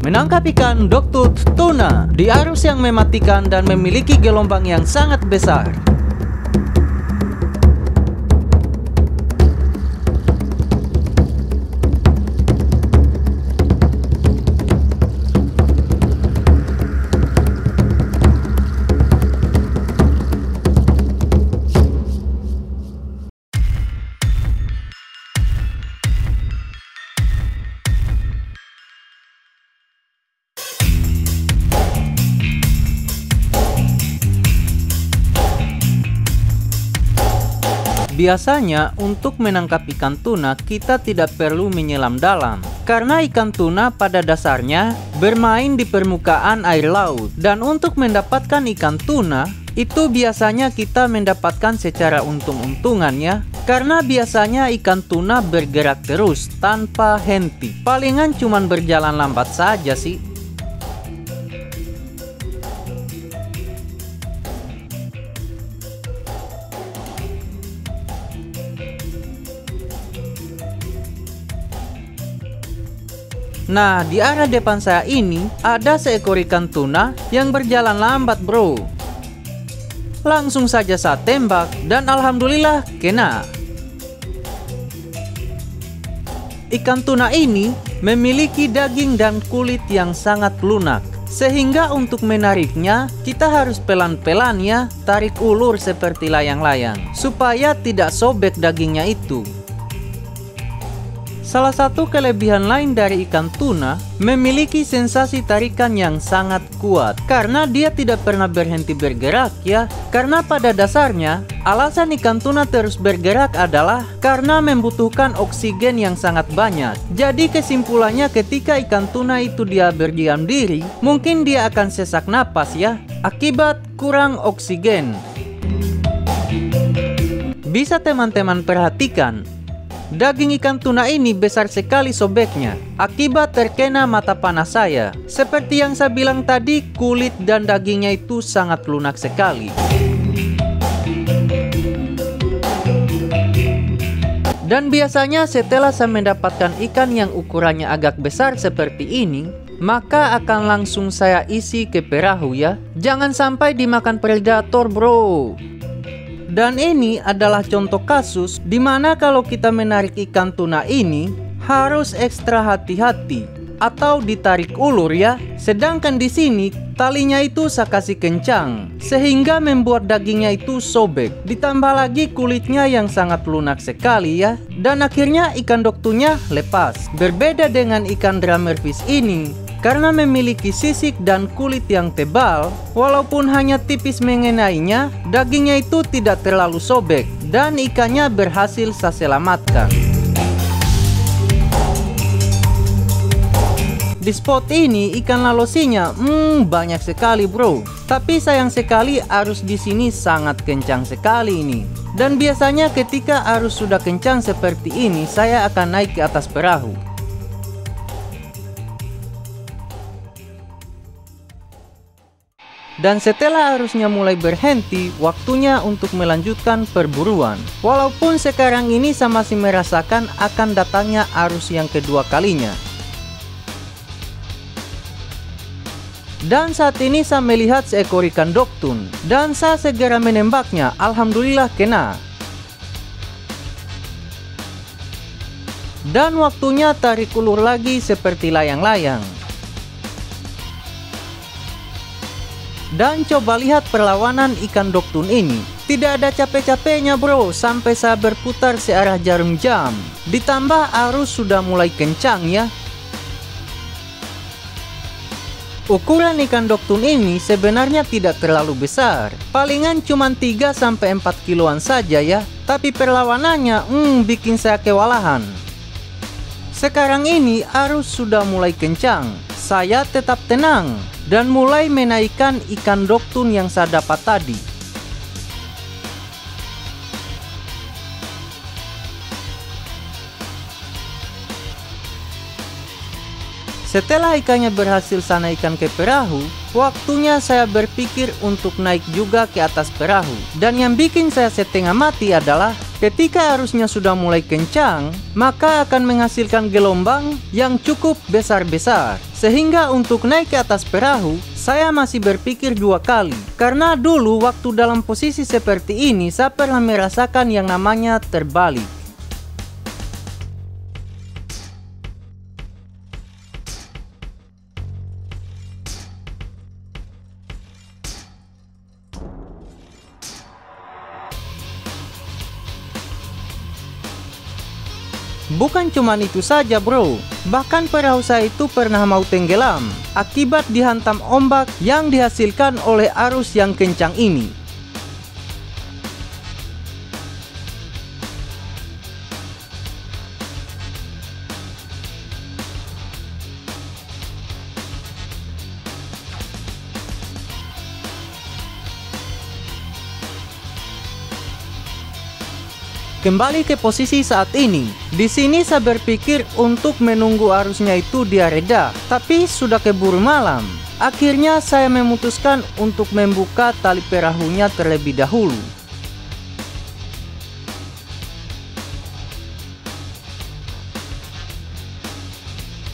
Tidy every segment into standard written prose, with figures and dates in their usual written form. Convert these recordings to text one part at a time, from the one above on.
menangkap ikan dogtooth tuna di arus yang mematikan dan memiliki gelombang yang sangat besar. Biasanya untuk menangkap ikan tuna kita tidak perlu menyelam dalam, karena ikan tuna pada dasarnya bermain di permukaan air laut. Dan untuk mendapatkan ikan tuna itu biasanya kita mendapatkan secara untung-untungannya, karena biasanya ikan tuna bergerak terus tanpa henti. Palingan cuman berjalan lambat saja sih. Nah, di arah depan saya ini ada seekor ikan tuna yang berjalan lambat, bro. Langsung saja saya tembak dan alhamdulillah kena. Ikan tuna ini memiliki daging dan kulit yang sangat lunak, sehingga untuk menariknya kita harus pelan-pelan ya, tarik ulur seperti layang-layang supaya tidak sobek dagingnya itu. Salah satu kelebihan lain dari ikan tuna memiliki sensasi tarikan yang sangat kuat, karena dia tidak pernah berhenti bergerak ya. Karena pada dasarnya alasan ikan tuna terus bergerak adalah karena membutuhkan oksigen yang sangat banyak. Jadi kesimpulannya ketika ikan tuna itu dia berdiam diri, mungkin dia akan sesak napas ya, akibat kurang oksigen. Bisa teman-teman perhatikan, daging ikan tuna ini besar sekali sobeknya akibat terkena mata panas saya. Seperti yang saya bilang tadi, kulit dan dagingnya itu sangat lunak sekali. Dan biasanya setelah saya mendapatkan ikan yang ukurannya agak besar seperti ini, maka akan langsung saya isi ke perahu ya. Jangan sampai dimakan predator, bro. Dan ini adalah contoh kasus di mana kalau kita menarik ikan tuna ini harus ekstra hati-hati atau ditarik ulur ya. Sedangkan di sini talinya itu saya kasih kencang sehingga membuat dagingnya itu sobek. Ditambah lagi kulitnya yang sangat lunak sekali ya. Dan akhirnya ikan dogtoothnya lepas. Berbeda dengan ikan drummerfish ini, karena memiliki sisik dan kulit yang tebal, walaupun hanya tipis mengenainya, dagingnya itu tidak terlalu sobek dan ikannya berhasil saya selamatkan. Di spot ini ikan lalosinya banyak sekali, bro. Tapi sayang sekali arus di sini sangat kencang sekali ini. Dan biasanya ketika arus sudah kencang seperti ini, saya akan naik ke atas perahu. Dan setelah arusnya mulai berhenti, waktunya untuk melanjutkan perburuan. Walaupun sekarang ini saya masih merasakan akan datangnya arus yang kedua kalinya. Dan saat ini saya melihat seekor ikan dogtooth dan saya segera menembaknya. Alhamdulillah kena. Dan waktunya tarik ulur lagi seperti layang-layang. Dan coba lihat perlawanan ikan dogtooth ini. Tidak ada capek-capeknya, bro, sampai saya berputar searah jarum jam. Ditambah arus sudah mulai kencang ya. Ukuran ikan dogtooth ini sebenarnya tidak terlalu besar. Palingan cuma 3-4 kiloan saja ya. Tapi perlawanannya bikin saya kewalahan. Sekarang ini arus sudah mulai kencang. Saya tetap tenang dan mulai menaikkan ikan dogtooth yang saya dapat tadi. Setelah ikannya berhasil saya naikkan ke perahu, waktunya saya berpikir untuk naik juga ke atas perahu. Dan yang bikin saya setengah mati adalah Ketika arusnya sudah mulai kencang, maka akan menghasilkan gelombang yang cukup besar-besar. Sehingga untuk naik ke atas perahu, saya masih berpikir 2 kali. Karena dulu waktu dalam posisi seperti ini, saya pernah merasakan yang namanya terbalik. Bukan cuma itu saja bro, bahkan perahu saya itu pernah mau tenggelam akibat dihantam ombak yang dihasilkan oleh arus yang kencang ini. Kembali ke posisi saat ini. Di sini saya berpikir untuk menunggu arusnya itu dia reda, tapi sudah keburu malam. Akhirnya saya memutuskan untuk membuka tali perahunya terlebih dahulu.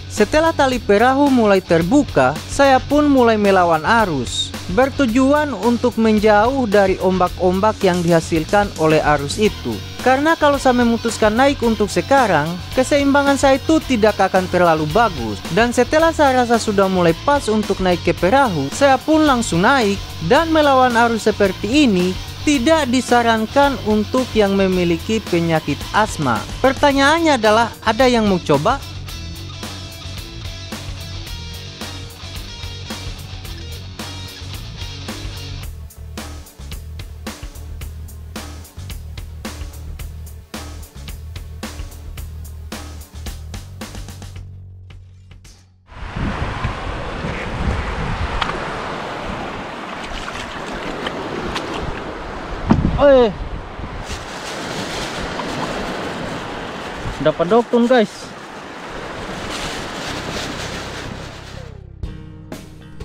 Setelah tali perahu mulai terbuka, saya pun mulai melawan arus, bertujuan untuk menjauh dari ombak-ombak yang dihasilkan oleh arus itu. Karena kalau saya memutuskan naik untuk sekarang, keseimbangan saya itu tidak akan terlalu bagus. Dan setelah saya rasa sudah mulai pas untuk naik ke perahu, saya pun langsung naik. Dan melawan arus seperti ini tidak disarankan untuk yang memiliki penyakit asma. Pertanyaannya adalah, ada yang mau coba? Dapat doktun guys.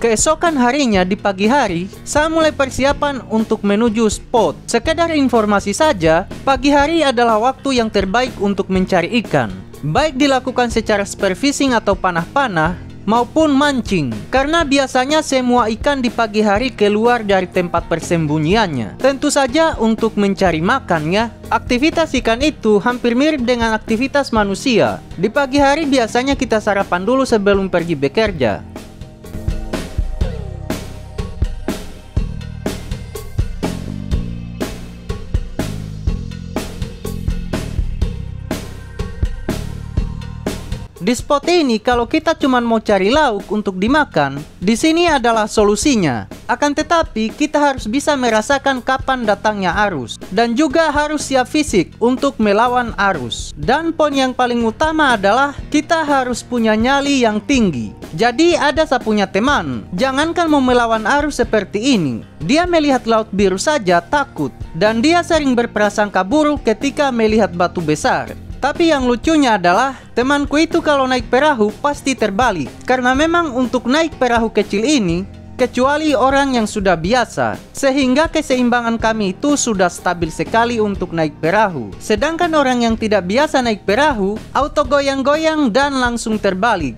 Keesokan harinya di pagi hari, saya mulai persiapan untuk menuju spot. Sekedar informasi saja, pagi hari adalah waktu yang terbaik untuk mencari ikan. Baik dilakukan secara spearfishing atau panah-panah, maupun mancing. Karena biasanya semua ikan di pagi hari keluar dari tempat persembunyiannya. Tentu saja untuk mencari makannya, aktivitas ikan itu hampir mirip dengan aktivitas manusia. Di pagi hari biasanya kita sarapan dulu sebelum pergi bekerja. Di spot ini kalau kita cuma mau cari lauk untuk dimakan, di sini adalah solusinya. Akan tetapi kita harus bisa merasakan kapan datangnya arus dan juga harus siap fisik untuk melawan arus. Dan poin yang paling utama adalah kita harus punya nyali yang tinggi. Jadi ada saya punya teman, jangankan mau melawan arus seperti ini, dia melihat laut biru saja takut dan dia sering berprasangka buruk ketika melihat batu besar. Tapi yang lucunya adalah temanku itu kalau naik perahu pasti terbalik. Karena memang untuk naik perahu kecil ini, kecuali orang yang sudah biasa, sehingga keseimbangan kami itu sudah stabil sekali untuk naik perahu. Sedangkan orang yang tidak biasa naik perahu, auto goyang-goyang dan langsung terbalik.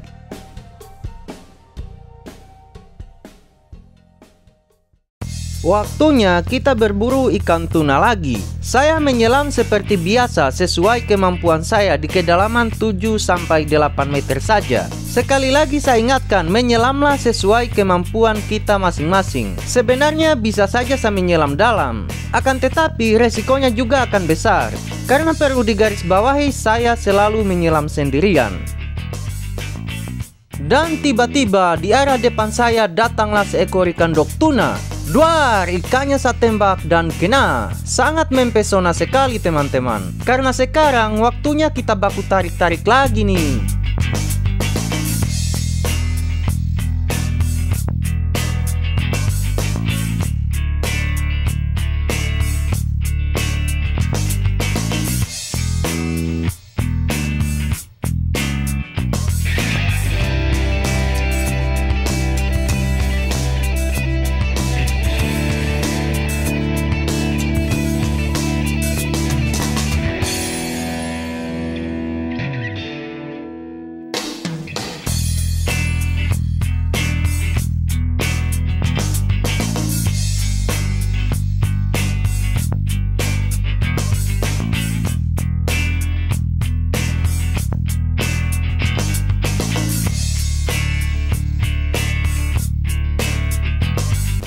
Waktunya kita berburu ikan tuna lagi. Saya menyelam seperti biasa sesuai kemampuan saya di kedalaman 7-8 meter saja. Sekali lagi saya ingatkan, menyelamlah sesuai kemampuan kita masing-masing. Sebenarnya bisa saja saya menyelam dalam, akan tetapi resikonya juga akan besar. Karena perlu digarisbawahi, saya selalu menyelam sendirian. Dan tiba-tiba di arah depan saya datanglah seekor ikan dok tuna. Duar, ikannya saya tembak dan kena. Sangat mempesona sekali teman-teman. Karena sekarang waktunya kita baku tarik-tarik lagi nih.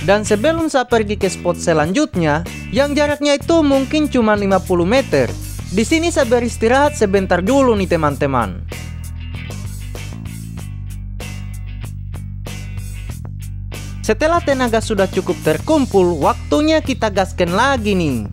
Dan sebelum saya pergi ke spot selanjutnya, yang jaraknya itu mungkin cuma 50 meter. Di sini saya beristirahat sebentar dulu nih teman-teman. Setelah tenaga sudah cukup terkumpul, waktunya kita gaskan lagi nih.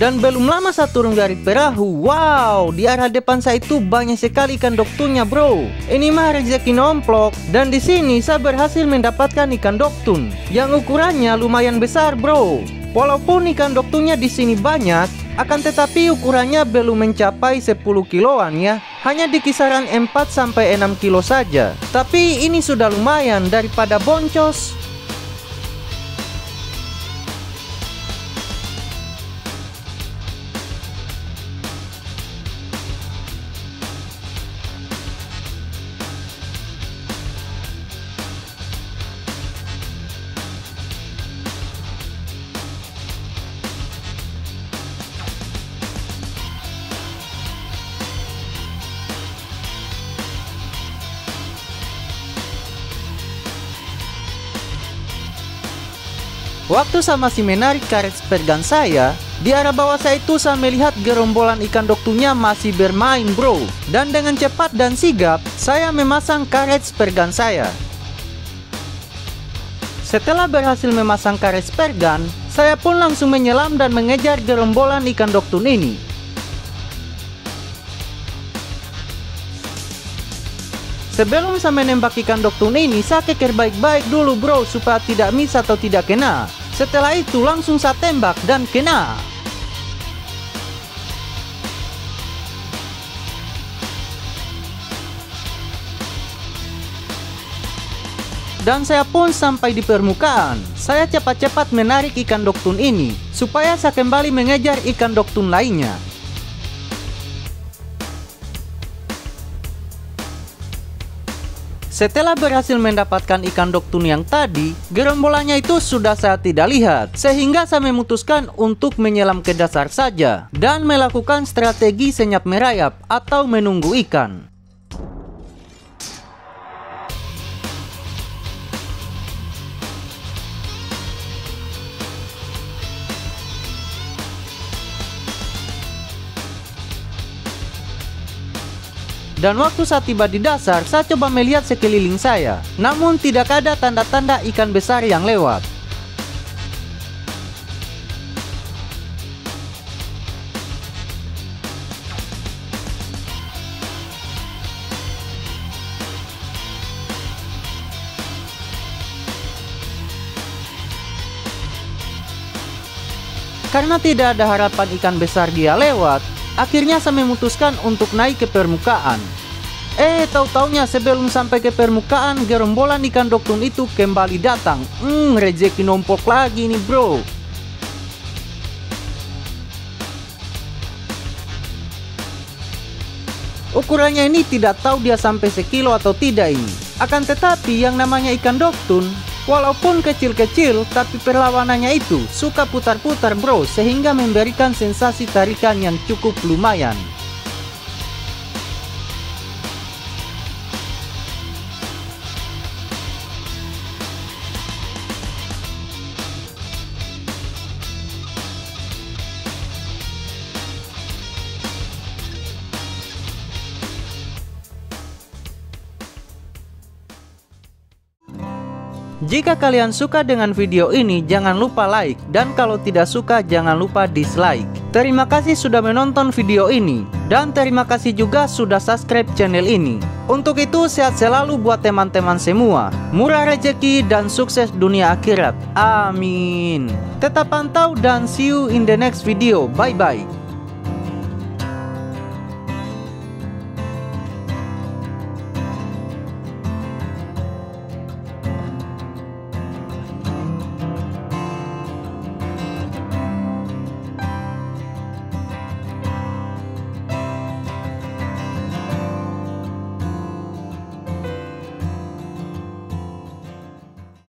Dan belum lama saya turun dari perahu. Wow, di arah depan saya itu banyak sekali ikan doktun bro. Ini mah rezeki nomplok. Dan di sini saya berhasil mendapatkan ikan doktun yang ukurannya lumayan besar bro. Walaupun ikan doktunnya di sini banyak, akan tetapi ukurannya belum mencapai 10 kiloan ya. Hanya di kisaran 4-6 kilo saja. Tapi ini sudah lumayan daripada boncos. Waktu saya masih menarik karet speargun saya, di arah bawah saya itu saya melihat gerombolan ikan doktunnya masih bermain bro. Dan dengan cepat dan sigap, saya memasang karet speargun saya. Setelah berhasil memasang karet speargun, saya pun langsung menyelam dan mengejar gerombolan ikan doktun ini. Sebelum saya menembak ikan doktun ini, saya keker baik-baik dulu bro, supaya tidak miss atau tidak kena. Setelah itu langsung saya tembak dan kena. Dan saya pun sampai di permukaan. Saya cepat-cepat menarik ikan doktun ini, supaya saya kembali mengejar ikan doktun lainnya. Setelah berhasil mendapatkan ikan doktun yang tadi, gerombolannya itu sudah saya tidak lihat. Sehingga saya memutuskan untuk menyelam ke dasar saja dan melakukan strategi senyap merayap atau menunggu ikan. Dan waktu saya tiba di dasar, saya coba melihat sekeliling saya. Namun tidak ada tanda-tanda ikan besar yang lewat. Karena tidak ada harapan ikan besar dia lewat, akhirnya saya memutuskan untuk naik ke permukaan. Tahu-taunya sebelum sampai ke permukaan, gerombolan ikan doktun itu kembali datang. Rezeki nombok lagi nih bro. Ukurannya ini tidak tahu dia sampai sekilo atau tidak ini. Akan tetapi yang namanya ikan doktun, walaupun kecil-kecil, tapi perlawanannya itu suka putar-putar bro, sehingga memberikan sensasi tarikan yang cukup lumayan. Jika kalian suka dengan video ini, jangan lupa like. Dan kalau tidak suka, jangan lupa dislike. Terima kasih sudah menonton video ini. Dan terima kasih juga sudah subscribe channel ini. Untuk itu, sehat selalu buat teman-teman semua. Murah rezeki dan sukses dunia akhirat. Amin. Tetap pantau dan see you in the next video. Bye-bye.